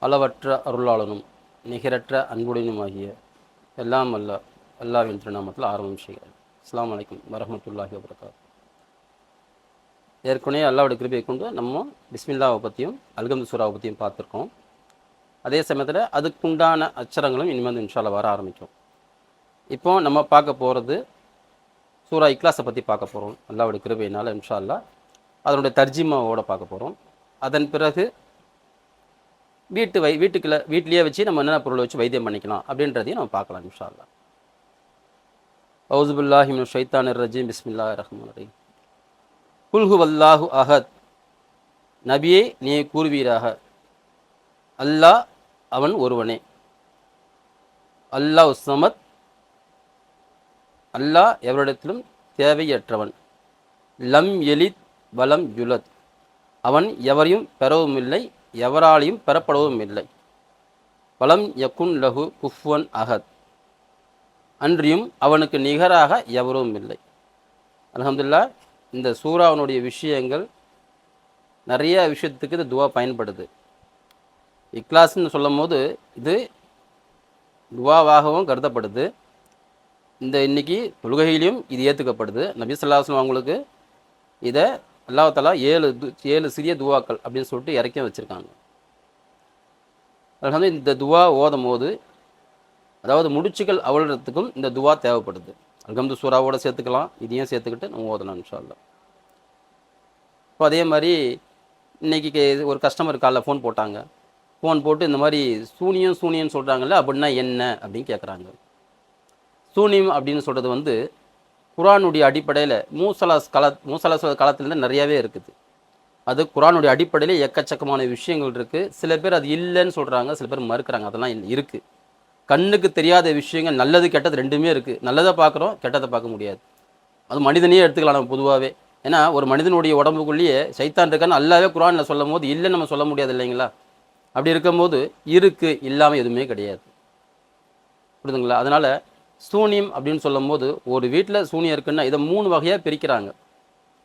அளவற்ற அருளாளனும் நிகரற்ற அன்புடனுமாகிய எல்லாம் அல்லாஹ்வின் திருநாமத்தில் ஆரம்பம் செய்கிறார். அஸ்ஸலாமு அலைக்கும் வரஹ்மத்துல்லாஹி வபரகாத்துஹு. ஏற்கனவே அல்லாஹ்வுடைய கிருபையை கொண்டு நம்ம பிஸ்மில்லாவை பற்றியும் அல்ஹம்து சூராவை பற்றியும் பார்த்துருக்கோம். அதே சமயத்தில் அதுக்குண்டான அச்சரங்களும் இனிமேல் இன்ஷா அல்லாஹ் வர ஆரம்பிக்கும். இப்போ நம்ம பார்க்க போகிறது சூரா இக்லாஸை பற்றி பார்க்க போகிறோம். அல்லாஹ்வுடைய கிருபையினால் இன்ஷா அல்லாஹ் அதனுடைய தர்ஜிமாவோட பார்க்க போகிறோம். அதன் பிறகு வீட்டிலேயே வச்சு நம்ம என்னென்ன பொருளை வச்சு வைத்தியம் பண்ணிக்கலாம் அப்படின்றதையும் நம்ம பார்க்கலாம் இன்ஷா அல்லாஹ். அவுஸு பில்லாஹி மினஷ் ஷைத்தானிர் ரஜீம். பிஸ்மில்லாஹிர் ரஹ்மானிர் ரஹீம். குல் ஹுவல்லாஹு அஹத். நபியே நீ கூறுவீராக, அல்லாஹ் அவன் ஒருவனே. அல்லாஹ் சமத், அல்லாஹ் எவரிடத்திலும் தேவையற்றவன். லம் எலித் வலம் யுலத், அவன் எவரையும் பெறவும் இல்லை, எவராலையும் பெறப்படவும் இல்லை. வலம் யக்குன் லஹு குஃப்வன் அஹத், அன்றியும் அவனுக்கு நிகராக எவரும் இல்லை. அல்ஹம்துலில்லாஹ். இந்த சூராவனுடைய விஷயங்கள் நிறைய விஷயத்துக்கு இந்த துவா பயன்படுது. இக்லாஸ்ன்னு சொல்லும் போது இது துவாவாகவும் கருதப்படுது. இந்த இன்னைக்கு தொழுகையிலையும் இது ஏற்றுக்கப்படுது. நபி ஸல்லல்லாஹு அலைஹி வஸல்லம் அவங்களுக்கு இதை அல்லாஹ் தஆலா 7 சிறிய துவாக்கள் அப்படின்னு சொல்லிட்டு இறக்கி வச்சுருக்காங்க. அல்ஹம்துலில்லாஹ். இந்த துவா ஓதும் போது, அதாவது முடிச்சுகள் அவ்வளோத்துக்கும் இந்த துவா தேவைப்படுது. அல்ஹம்து சூராவோட சேர்த்துக்கலாம், இதையும் சேர்த்துக்கிட்டு நம்ம ஓதலாம் இன்ஷா அல்லாஹ். இப்போ அதே மாதிரி இன்றைக்கி ஒரு கஸ்டமர் காலில் ஃபோன் போட்டாங்க. ஃபோன் போட்டு இந்த மாதிரி சூனியம்னு சொல்கிறாங்கல்ல, அப்படின்னா என்ன அப்படின்னு கேட்குறாங்க. சூனியம் அப்படின்னு சொல்கிறது வந்து குர்ஆனுடைய அடிப்படையில் மூசலாஸ் காலத்துலேருந்து நிறையாவே இருக்குது. அது குர்ஆனுடைய அடிப்படையில் எக்கச்சக்கமான விஷயங்கள் இருக்குது. சில பேர் அது இல்லைன்னு சொல்கிறாங்க, சில பேர் மறுக்கிறாங்க. அதெல்லாம் இருக்குது. கண்ணுக்கு தெரியாத விஷயங்கள், நல்லது கெட்டது ரெண்டுமே இருக்குது. நல்லதை பார்க்குறோம், கெட்டதை பார்க்க முடியாது. அது மனிதனையே எடுத்துக்கலாம் நம்ம பொதுவாகவே. ஏன்னா ஒரு மனிதனுடைய உடம்புக்குள்ளேயே சைத்தான் இருக்கான்னு அல்லாவே குர்ஆனில் சொல்லும் போது இல்லைன்னு நம்ம சொல்ல முடியாது இல்லைங்களா? அப்படி இருக்கும்போது இருக்குது, இல்லாமல் எதுவுமே கிடையாது. புரியுதுங்களா? அதனால் சூனியம் அப்படின்னு சொல்லும் போது ஒரு வீட்டில் சூனியம் இருக்குன்னா இதை 3 வகையாக பிரிக்கிறாங்க.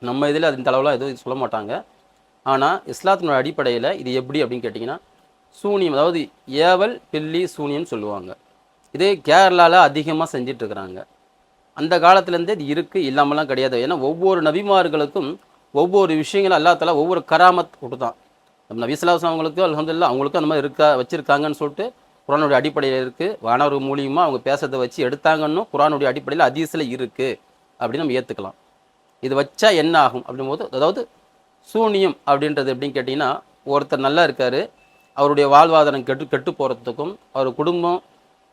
நம்ம இதில் அது இந்த அளவுலாம் எதுவும் சொல்ல மாட்டாங்க. ஆனால் இஸ்லாத்தினோட அடிப்படையில் இது எப்படி அப்படின்னு கேட்டிங்கன்னா, சூனியம் அதாவது ஏவல் பில்லி சூனியம்னு சொல்லுவாங்க. இதே கேரளாவில் அதிகமாக செஞ்சிட்ருக்கிறாங்க. அந்த காலத்துலேருந்தே இது இருக்குது, இல்லாமலாம் கிடையாது. ஏன்னா ஒவ்வொரு நபிமார்களுக்கும் ஒவ்வொரு விஷயங்களும் அல்லாஹ் தஆலா ஒவ்வொரு கராமத் கொடுத்தான். நம்ம நபி ஸல்லல்லாஹு அலைஹி வஸல்லம் அவங்களுக்கு அல்ஹம்துலில்லாஹ் அவங்களுக்கும் அந்த மாதிரி வச்சுருக்காங்கன்னு சொல்லிட்டு குர்ஆனுடைய அடிப்படையில் இருக்குது. வானவர் மூலியமாக அவங்க பேசுறதை வச்சு எடுத்தாங்கன்னு குர்ஆனுடைய அடிப்படையில் ஹதீஸில் இருக்குது அப்படின்னு நம்ம ஏற்றுக்கலாம். இது வச்சா என்ன ஆகும் அப்படின்போது, அதாவது சூனியம் அப்படின்றது எப்படின்னு கேட்டிங்கன்னா, ஒருத்தர் நல்லா இருக்கார், அவருடைய வாழ்வாதாரம் கெட்டு போகிறதுக்கும், அவர் குடும்பம்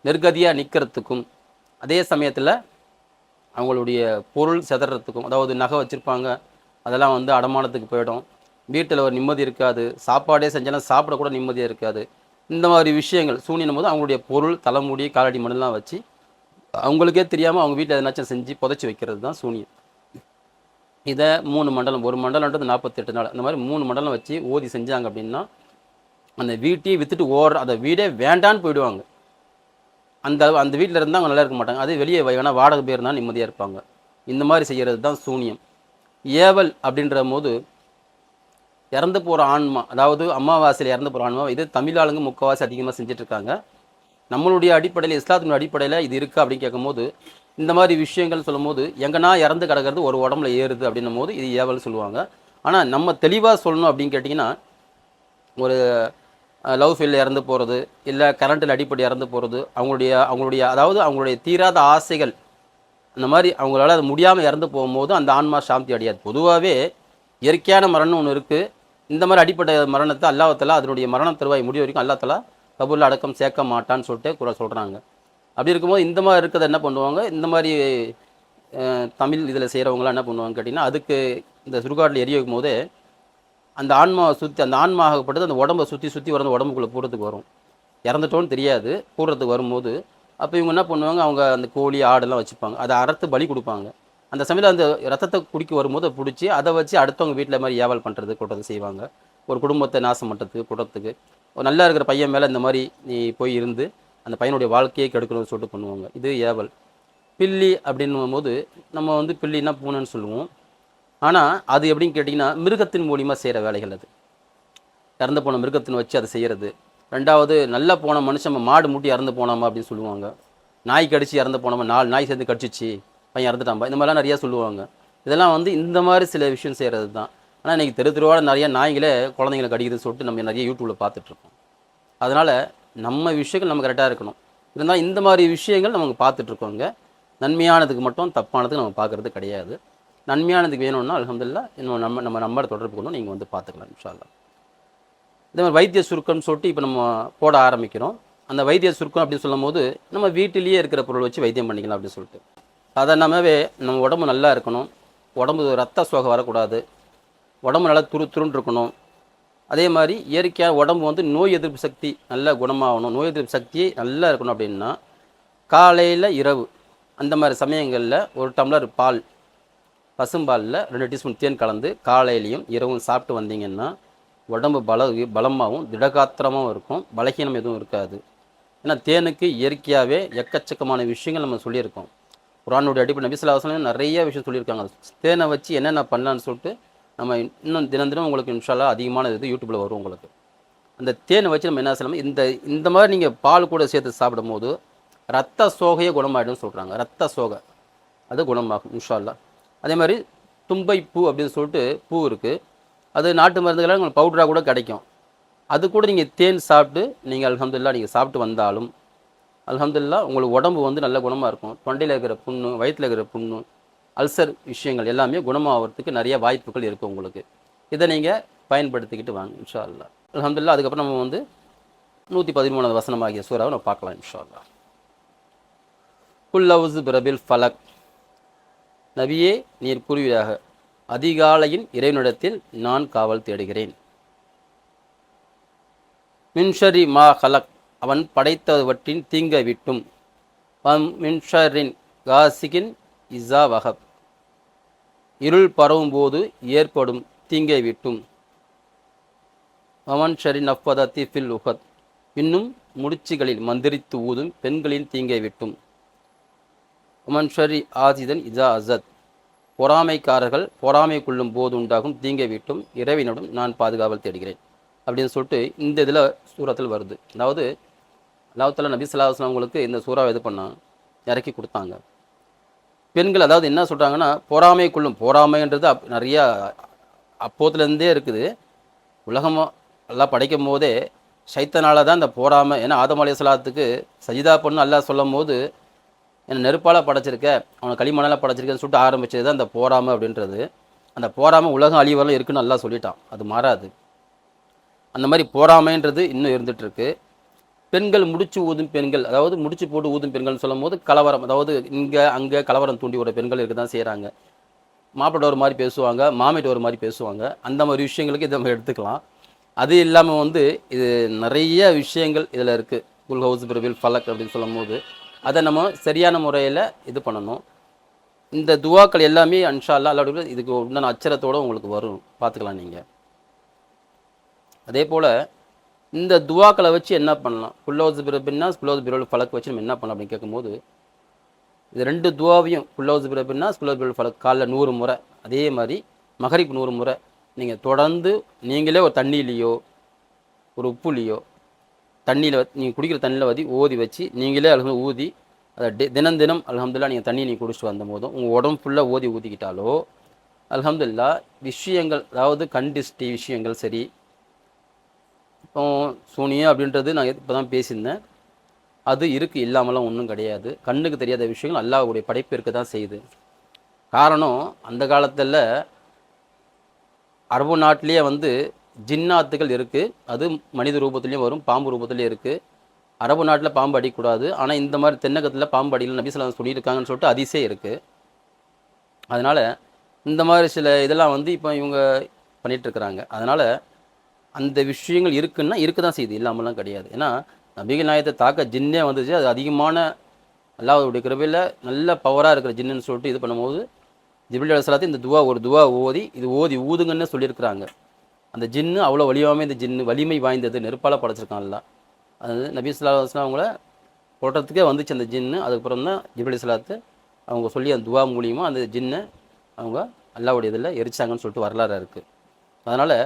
நெருக்கதியாக நிற்கிறதுக்கும், அதே சமயத்தில் அவங்களுடைய பொருள் சிதறதுக்கும், அதாவது நகை வச்சுருப்பாங்க, அதெல்லாம் வந்து அடமானத்துக்கு போயிடும், வீட்டில் ஒரு நிம்மதி இருக்காது, சாப்பாடே செஞ்சாலும் சாப்பிடக்கூட நிம்மதியாக இருக்காது. இந்த மாதிரி விஷயங்கள் சூனியம் போது அவங்களுடைய பொருள், தலைமுடி, காலடி மண்ணெலாம் வச்சு அவங்களுக்கே தெரியாமல் அவங்க வீட்டில் எதனாச்சும் செஞ்சு புதைச்சி வைக்கிறது தான் சூனியம். இதை 3 மண்டலம், ஒரு மண்டலம்ன்றது 48 நாள், அந்த மாதிரி 3 மண்டலம் வச்சு ஓதி செஞ்சாங்க அப்படின்னா அந்த வீட்டையே விற்றுட்டு அந்த வீடே வேண்டான்னு போயிடுவாங்க. அந்த வீட்டில் இருந்தால் அவங்க நல்லா இருக்க மாட்டாங்க. அதே வெளியே வேணால் வாடகை பேர் தான் நிம்மதியாக இருப்பாங்க. இந்த மாதிரி செய்கிறது தான் சூனியம். ஏவல் அப்படின்ற போது இறந்து போகிற ஆன்மா, அதாவது அமாவாசையில் இறந்து போகிற ஆன்மா, இது தமிழ் ஆளுங்க முக்கால்வாசி அதிகமாக செஞ்சிட்ருக்காங்க. நம்மளுடைய அடிப்படையில், இஸ்லாத்தினுடைய அடிப்படையில் இது இருக்குது அப்படின்னு கேட்கும்போது, இந்த மாதிரி விஷயங்கள் சொல்லும் போது எங்கன்னா இறந்து கிடக்கிறது ஒரு உடம்புல ஏறுது அப்படின்னும் போது இது ஏவல் சொல்லுவாங்க. ஆனால் நம்ம தெளிவாக சொல்லணும் அப்படின்னு கேட்டிங்கன்னா, ஒரு லவ் ஃபெயிலில் இறந்து போகிறது, இல்லை கரண்ட்டில் அடிப்படை இறந்து போகிறது, அவங்களுடைய அதாவது அவங்களுடைய தீராத ஆசைகள், அந்த மாதிரி அவங்களால அது முடியாமல் இறந்து போகும்போது அந்த ஆன்மா சாந்தி அடையாது. பொதுவாகவே இயற்கையான மரணம் ஒன்று இருக்குது. இந்த மாதிரி அடிப்பட்ட மரணத்தை அல்லாஹ் தஆலா அதனுடைய மரணம் தருவாய் முடிவு வரைக்கும் அல்லாஹ் தஆலா கபூரில் அடக்கம் சேர்க்க மாட்டான்னு சொல்லிட்டு சொல்கிறாங்க. அப்படி இருக்கும்போது இந்த மாதிரி இருக்கிறத என்ன பண்ணுவாங்க, இந்த மாதிரி தமிழ் இதில் செய்கிறவங்களாம் என்ன பண்ணுவாங்க கேட்டிங்கன்னா, அதுக்கு இந்த சுடுகாட்டில் எரிய வைக்கும் போதே அந்த ஆன்மாவை அந்த ஆன்மா ஆகப்பட்டது அந்த உடம்பை சுற்றி வரது உடம்புக்குள்ளே போடுறதுக்கு வரும். இறந்துட்டோன்னு தெரியாது, போடுறதுக்கு வரும்போது அப்போ இவங்க என்ன பண்ணுவாங்க, அவங்க அந்த கோழி ஆடெல்லாம் வச்சுப்பாங்க, அதை அறுத்து பலி கொடுப்பாங்க. அந்த சமயத்தில் அந்த ரத்தத்தை குடிக்க வரும்போது அதை பிடிச்சி அதை வச்சு அடுத்தவங்க வீட்டில் மாதிரி ஏவல் பண்ணுறது கொட்டது செய்வாங்க. ஒரு குடும்பத்தை நாசம் பண்ணுறதுக்கு கூட்டத்துக்கு, ஒரு நல்லா இருக்கிற பையன் மேலே இந்த மாதிரி நீ போய் இருந்து அந்த பையனுடைய வாழ்க்கையை கெடுக்கணும்னு சொல்லிட்டு பண்ணுவாங்க. இது ஏவல். பில்லி அப்படின்னும் போது நம்ம வந்து பில்லின்னா பூனைன்னு சொல்லுவோம். ஆனால் அது எப்படின்னு கேட்டிங்கன்னா மிருகத்தின் மூலிமா செய்கிற வேலைகள். அது இறந்து போன மிருகத்தின் வச்சு அதை செய்கிறது. ரெண்டாவது நல்லா போன மனுஷன் மாடு முட்டி இறந்து போனாமா அப்படின்னு சொல்லுவாங்க. நாய் கடிச்சு இறந்து போனோமா, 4 நாய் சேர்ந்து கடிச்சிச்சு பையன் இறந்துட்டாம்பா, இந்த மாதிரிலாம் நிறையா சொல்லுவாங்க. இதெல்லாம் வந்து இந்த மாதிரி சில விஷயம் செய்கிறது தான். ஆனால் இன்றைக்கி தெருவாட நிறையா நாய்களே குழந்தைங்களை கடிக்குதுன்னு சொல்லிட்டு நம்ம நிறைய யூடியூப்பில் பார்த்துட்ருக்கோம். அதனால் நம்ம விஷயங்கள் நம்ம கரெக்டாக இருக்கணும். இருந்தால் இந்த மாதிரி விஷயங்கள் நமக்கு பார்த்துட்ருக்கோங்க. நன்மையானதுக்கு மட்டும் தப்பானதுக்கு நம்ம பார்க்குறது கிடையாது. நன்மையானதுக்கு வேணும்னா அல்ஹம்துலில்லாஹ் இன்னும் நம்ம நம்பரை தொடர்பு கொண்டு நீங்கள் வந்து பார்த்துக்கலாம் இன்ஷா அல்லாஹ். இதே மாதிரி வைத்திய சுருக்கம்னு சொல்லிட்டு இப்போ நம்ம போட ஆரம்பிக்கிறோம். அந்த வைத்திய சுருக்கம் அப்படின்னு சொல்லும் போது நம்ம வீட்டிலேயே இருக்கிற பொருள் வச்சு வைத்தியம் பண்ணிக்கலாம் அப்படின்னு சொல்லிட்டு. சாதாரணமாகவே நம்ம உடம்பு நல்லா இருக்கணும், உடம்பு ரத்த சோகை வரக்கூடாது, உடம்பு நல்லா துருன்னு இருக்கணும். அதே மாதிரி இயற்கையாக உடம்பு வந்து நோய் எதிர்ப்பு சக்தி நல்லா குணமாகணும், நோய் எதிர்ப்பு சக்தி நல்லா இருக்கணும் அப்படின்னா காலையில் இரவு அந்த மாதிரி சமயங்களில் 1 டம்ளர் பால், பசும்பாலில் 2 டீஸ்பூன் தேன் கலந்து காலையிலையும் இரவும் சாப்பிட்டு வந்தீங்கன்னா உடம்பு பலமாகவும் திடகாத்திரமாகவும் இருக்கும், பலகீனம் எதுவும் இருக்காது. ஏன்னா தேனுக்கு இயற்கையாகவே எக்கச்சக்கமான விஷயங்கள் நம்ம சொல்லியிருக்கோம். குர்ஆனுடைய அடிப்படை நபி ஸல்லல்லாஹு அலைஹி வஸல்லம் நிறைய விஷயம் சொல்லியிருக்காங்க. தேனை வச்சு என்னென்ன பண்ணலான்னு சொல்லிட்டு நம்ம இன்னும் தினம் உங்களுக்கு இன்ஷா அல்லாஹ் அதிகமான இது யூடியூப்பில் வரும் உங்களுக்கு. அந்த தேனை வச்சு நம்ம என்ன செய்யலாம், இந்த மாதிரி நீங்கள் பால் கூட சேர்த்து சாப்பிடும் போது ரத்த சோகையை குணமாயிடும்னு சொல்கிறாங்க. ரத்த சோகை அது குணமாகும் இன்ஷா அல்லாஹ். அதே மாதிரி தும்பை பூ அப்படின்னு சொல்லிட்டு பூ இருக்குது, அது நாட்டு மருந்துகளாக உங்களுக்கு பவுடராக கூட கிடைக்கும். அது கூட நீங்கள் தேன் சாப்பிட்டு நீங்கள் அல்ஹம்துலில்லாஹ் நீங்கள் சாப்பிட்டு வந்தாலும் அல்ஹம்துலில்லாஹ் உங்களுக்கு உடம்பு வந்து நல்ல குணமாக இருக்கும். தொண்டையில் இருக்கிற புண்ணு, வயிற்றில் இருக்கிற புண்ணு, அல்சர் விஷயங்கள் எல்லாமே குணமாகிறதுக்கு நிறைய வாய்ப்புகள் இருக்குது உங்களுக்கு. இதை நீங்கள் பயன்படுத்திக்கிட்டு வாங்க இன்ஷா அல்லாஹ். அல்ஹம்துலில்லாஹ். அதுக்கப்புறம் நம்ம வந்து 113வது வசனமாகிய சூறாவை நம்ம பார்க்கலாம் இன்ஷா அல்லாஹ். குல் அவுஸு பிரபில் ஃபலக், நபியே நீர் கூறுவீராக, அதிகாலையின் இறைவனிடத்தில் நான் காவல் தேடுகிறேன். மின்ஷரி மா ஹலக், அவன் படைத்தவற்றின் தீங்கை விட்டும். மின்ஷரின் காசிகின் இஸா வஹப், இருள் பரவும் போது ஏற்படும் தீங்கை விட்டும். மமன் ஷரி நஃபதத்தி ஃபில் உஹத், இன்னும் முடிச்சுகளில் மந்திரித்து ஊதும் பெண்களின் தீங்கை விட்டும். மமன் ஷரி ஆசிதன் இஸா அசத், பொறாமைக்காரர்கள் பொறாமை கொள்ளும் போது உண்டாகும் தீங்கை விட்டும் இறைவனிடம் நான் பாதுகாவல் தேடுகிறேன் அப்படின்னு சொல்லிட்டு இந்த இதில் சூரத்தில் வருது. அதாவது அல்லாஹ் தஆலா நபி ஸல்லல்லாஹு அலைஹி வஸல்லம் அவங்களுக்கு இந்த சூறாவை இது பண்ணால் இறக்கி கொடுத்தாங்க. பெண்கள் அதாவது என்ன சொல்கிறாங்கன்னா, பொறாமை கொள்ளும், பொறாமைன்றது நிறையா அப்போத்துலேருந்தே இருக்குது. உலகமாக எல்லாம் படைக்கும் போதே சைத்தனால தான் இந்த பொறாமை. ஏன்னா ஆதம் அலைஹிஸ்ஸலாத்துக்கு சஜிதா பண்ணு அல்லாஹ் சொல்லும் போது என்னை நெருப்பால் படைச்சிருக்க, அவனை களிமண்ணால் படைச்சிருக்கேன்னு சொல்லிட்டு ஆரம்பிச்சது தான் அந்த போராமை அப்படின்றது. அந்த போராமை உலகம் அழிவரெல்லாம் இருக்குன்னு நல்லா சொல்லிட்டான், அது மாறாது. அந்த மாதிரி போராமைன்றது இன்னும் இருந்துகிட்ருக்கு. பெண்கள் முடிச்சு ஊதும் பெண்கள், அதாவது முடிச்சு போட்டு ஊதும் பெண்கள்னு சொல்லும் போது கலவரம், அதாவது இங்கே அங்கே கலவரம் தூண்டி விட பெண்கள் இருக்க தான் செய்கிறாங்க. மாப்பிள்ளை ஒரு மாதிரி பேசுவாங்க, மாமிட்ட ஒரு மாதிரி பேசுவாங்க. அந்த மாதிரி விஷயங்களுக்கு இதை நம்ம எடுத்துக்கலாம். அது இல்லாமல் வந்து இது நிறைய விஷயங்கள் இதில் இருக்குது. குல் ஹவுஸ் பிரபில் ஃபலக் அப்படின்னு சொல்லும் போது அதை நம்ம சரியான முறையில் இது பண்ணணும். இந்த துவாக்கள் எல்லாமே இன்ஷா அல்லாஹ் அல்லாஹ் இதுக்கு உண்டான அச்சரத்தோடு உங்களுக்கு வரும், பார்த்துக்கலாம் நீங்கள். அதே போல் இந்த துவாக்களை வச்சு என்ன பண்ணலாம், குல்லௌஸ் பிரபின்னாஸ் குல்லௌஸ் பிரபில் ஃபலக் வச்சு நம்ம என்ன பண்ணலாம் அப்படின்னு கேட்கும்போது, இது 2 துவாவையும் குல்லௌஸ் பிரபின்னாஸ் குல்லௌஸ் பிரபில் ஃபலக் காலைல 100 முறை, அதே மாதிரி மகரிப் 100 முறை நீங்கள் தொடர்ந்து நீங்களே ஒரு தண்ணியிலையோ ஒரு உப்புலையோ தண்ணியில் நீங்கள் குடிக்கிற தண்ணியில் ஓதி வச்சு நீங்களே அல்ஹம்துலில்லாஹ் ஊதி அதை தினம் அல்ஹம்துலில்லாஹ் நீங்கள் தண்ணி நீங்கள் குடிச்சிட்டு வந்த போதும் உங்கள் உடம்பு ஃபுல்லாக ஊதிக்கிட்டாலோ அல்ஹம்துலில்லாஹ் விஷயங்கள், அதாவது கண்டிஸ்டி விஷயங்கள் சரி, இப்போ சூனியம் அப்படின்றது நான் இப்போ தான் பேசியிருந்தேன், அது இருக்குது, இல்லாமலாம் ஒன்றும் கிடையாது. கண்ணுக்கு தெரியாத விஷயங்கள் அல்லாஹ்வுடைய படைப்பு இருக்க தான் செய்யுது. காரணம் அந்த காலத்தில் அரபு நாட்டிலேயே வந்து ஜின்னாத்துகள் இருக்குது, அது மனித ரூபத்துலேயும் வரும், பாம்பு ரூபத்துலேயும் இருக்குது. அரபு நாட்டில் பாம்பு அடிக்கக்கூடாது, ஆனால் இந்த மாதிரி தென்னகத்தில் பாம்பு அடிக்கல நபி ஸல்லல்லாஹு அலைஹி வஸல்லம் சொல்லியிருக்காங்கன்னு சொல்லிட்டு அதிசே இருக்குது. அதனால் இந்த மாதிரி சில இதெல்லாம் வந்து இப்போ இவங்க பண்ணிகிட்ருக்குறாங்க. அதனால் அந்த விஷயங்கள் இருக்குன்னா இருக்க தான் செய்யுது, இல்லாமலாம் கிடையாது. ஏன்னா நபிகள் நாயகத்தை தாக்க ஜின்னே வந்துச்சு, அது அதிகமான அல்லாஹ்வுடைய கிருபையில் நல்ல பவராக இருக்கிற ஜின்னுன்னு சொல்லிட்டு இது பண்ணும்போது ஜிப்ரீல் அலைஹிஸ்ஸலாத்து இந்த ஒரு துவா ஓதி இது ஊதுங்கன்னு சொல்லியிருக்கிறாங்க. அந்த ஜின்னு அவ்வளோ வலியாமல் இந்த ஜின்னு வலிமை வாய்ந்தது, நெருப்பால் படைச்சிருக்கான்ல. அது நபி ஸல்லல்லாஹு அலைஹி வஸல்லம் அவங்கள கொட்டுறதுக்கே வந்துச்சு அந்த ஜின்னு. அதுக்கப்புறம் தான் ஜிப்ரீல் அலைஹிஸ்ஸலாத்து அவங்க சொல்லி அந்த துவா மூலியமாக அந்த ஜின்னை அவங்க அல்லாஹ்வுடைய இதில் எரிச்சாங்கன்னு சொல்லிட்டு வரலாறு இருக்குது. அதனால்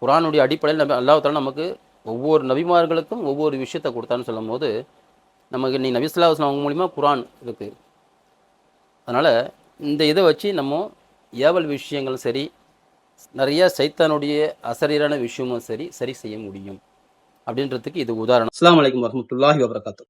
குர்ஆனுடைய அடிப்படையில் அல்லாஹ் தஆலா நமக்கு ஒவ்வொரு நபிமார்களுக்கும் ஒவ்வொரு விஷயத்தை கொடுத்தான்னு சொல்லும் போது நமக்கு நீ நபி ஸல்லல்லாஹு அலைஹி வஸல்லம் அவங்க மூலிமா குர்ஆன் இருக்குது. அதனால் இந்த இதை வச்சு நம்ம ஏவல் விஷயங்களும் சரி, நிறைய சைத்தானுடைய அசரீரான விஷயமும் சரி செய்ய முடியும் அப்படின்றதுக்கு இது உதாரணம். அஸ்ஸலாமு அலைக்கும் வரஹ்மத்துல்லாஹி வபரகாத்துஹு.